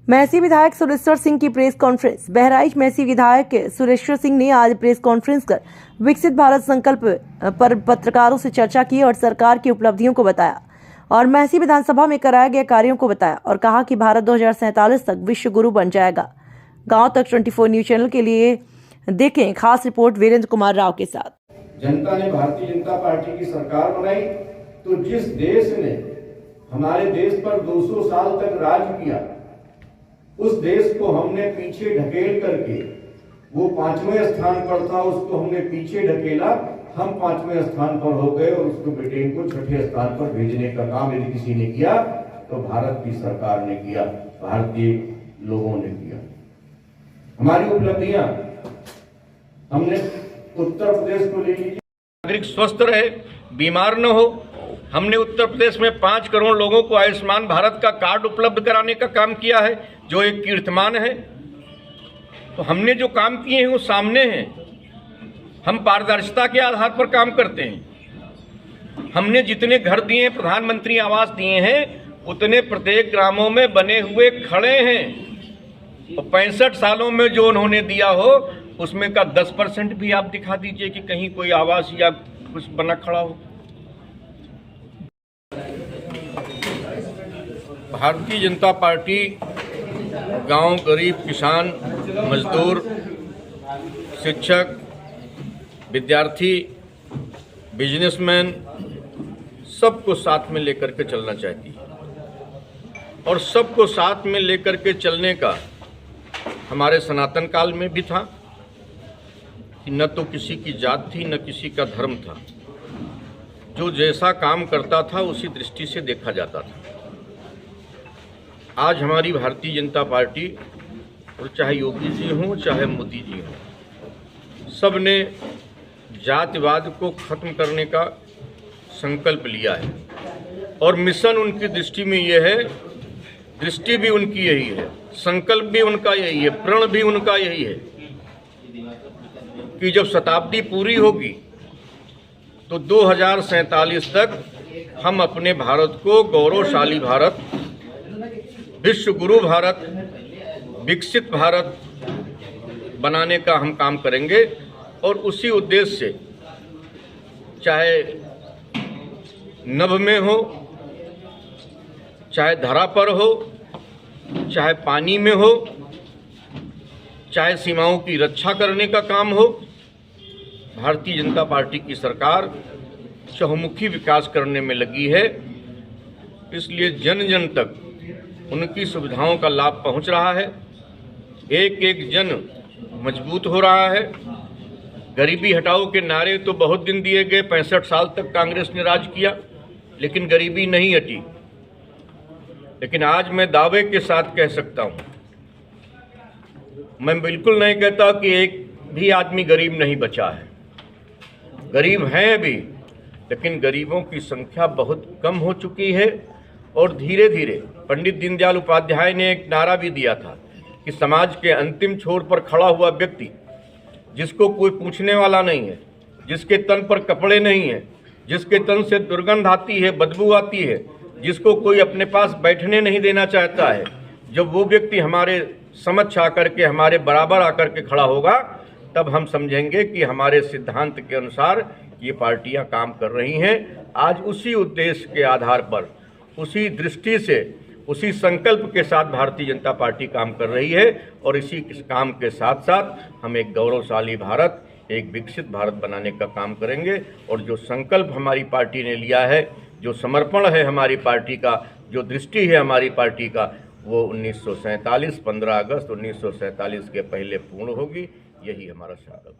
महसी विधायक सुरेश्वर सिंह की press conference. Bahraich Mahsi विधायक सुरेश्वर सिंह ने आज प्रेस कॉन्फ्रेंस कर विकसित भारत संकल्प पर पत्रकारों से चर्चा की और सरकार की उपलब्धियों को बताया और महसी विधानसभा में कराए गए कार्यों को बताया और कहा कि भारत 2047 तक विश्व गुरु बन जाएगा। गांव तक 24 न्यूज चैनल के लिए देखें खास रिपोर्ट वीरेंद्र कुमार राव के साथ। जनता ने भारतीय जनता पार्टी की सरकार बनाई तो जिस देश ने हमारे देश पर 200 साल तक राज किया, उस देश को हमने पीछे ढकेल करके, वो 5वें स्थान पर था, उसको हमने पीछे ढकेला, हम 5वें स्थान पर हो गए और उसको ब्रिटेन को 6ठे स्थान पर भेजने का काम यदि किसी ने किया तो भारत की सरकार ने किया, भारतीय लोगों ने किया। हमारी उपलब्धियां, हमने उत्तर प्रदेश को ले लीजिए, नागरिक स्वस्थ रहे, बीमार न हो। हमने उत्तर प्रदेश में 5 करोड़ लोगों को आयुष्मान भारत का कार्ड उपलब्ध कराने का काम किया है, जो एक कीर्तिमान है। तो हमने जो काम किए हैं वो सामने हैं। हम पारदर्शिता के आधार पर काम करते हैं। हमने जितने घर दिए, प्रधानमंत्री आवास दिए हैं, उतने प्रत्येक ग्रामों में बने हुए खड़े हैं। और 65 सालों में जो उन्होंने दिया हो उसमें का 10% भी आप दिखा दीजिए कि कहीं कोई आवास या कुछ बना खड़ा हो। भारतीय जनता पार्टी गांव, गरीब, किसान, मजदूर, शिक्षक, विद्यार्थी, बिजनेसमैन सबको साथ में लेकर के चलना चाहती है और सबको साथ में लेकर के चलने का हमारे सनातन काल में भी था कि न तो किसी की जात थी न किसी का धर्म था। जो जैसा काम करता था उसी दृष्टि से देखा जाता था। आज हमारी भारतीय जनता पार्टी, और चाहे योगी जी हों चाहे मोदी जी हों, सब ने जातिवाद को खत्म करने का संकल्प लिया है और मिशन उनकी दृष्टि में यह है, दृष्टि भी उनकी यही है, संकल्प भी उनका यही है, प्रण भी उनका यही है कि जब शताब्दी पूरी होगी तो 2047 तक हम अपने भारत को गौरवशाली भारत, विश्व गुरु भारत, विकसित भारत बनाने का हम काम करेंगे। और उसी उद्देश्य से चाहे नभ में हो, चाहे धरा पर हो, चाहे पानी में हो, चाहे सीमाओं की रक्षा करने का काम हो, भारतीय जनता पार्टी की सरकार चहुमुखी विकास करने में लगी है। इसलिए जन जन तक उनकी सुविधाओं का लाभ पहुंच रहा है। एक एक जन मजबूत हो रहा है। गरीबी हटाओ के नारे तो बहुत दिन दिए गए, 65 साल तक कांग्रेस ने राज किया, लेकिन गरीबी नहीं हटी। लेकिन आज मैं दावे के साथ कह सकता हूं, मैं बिल्कुल नहीं कहता कि एक भी आदमी गरीब नहीं बचा है। गरीब हैं अभी, लेकिन गरीबों की संख्या बहुत कम हो चुकी है। और धीरे धीरे पंडित दीनदयाल उपाध्याय ने एक नारा भी दिया था कि समाज के अंतिम छोर पर खड़ा हुआ व्यक्ति, जिसको कोई पूछने वाला नहीं है, जिसके तन पर कपड़े नहीं हैं, जिसके तन से दुर्गंध आती है, बदबू आती है, जिसको कोई अपने पास बैठने नहीं देना चाहता है, जब वो व्यक्ति हमारे समक्ष आकर के, हमारे बराबर आकर के खड़ा होगा, तब हम समझेंगे कि हमारे सिद्धांत के अनुसार ये पार्टियां काम कर रही हैं। आज उसी उद्देश्य के आधार पर, उसी दृष्टि से, उसी संकल्प के साथ भारतीय जनता पार्टी काम कर रही है और इसी काम के साथ साथ हम एक गौरवशाली भारत, एक विकसित भारत बनाने का काम करेंगे। और जो संकल्प हमारी पार्टी ने लिया है, जो समर्पण है हमारी पार्टी का, जो दृष्टि है हमारी पार्टी का, वो 1947 15 अगस्त 1947 के पहले पूर्ण होगी। यही हमारा संकल्प।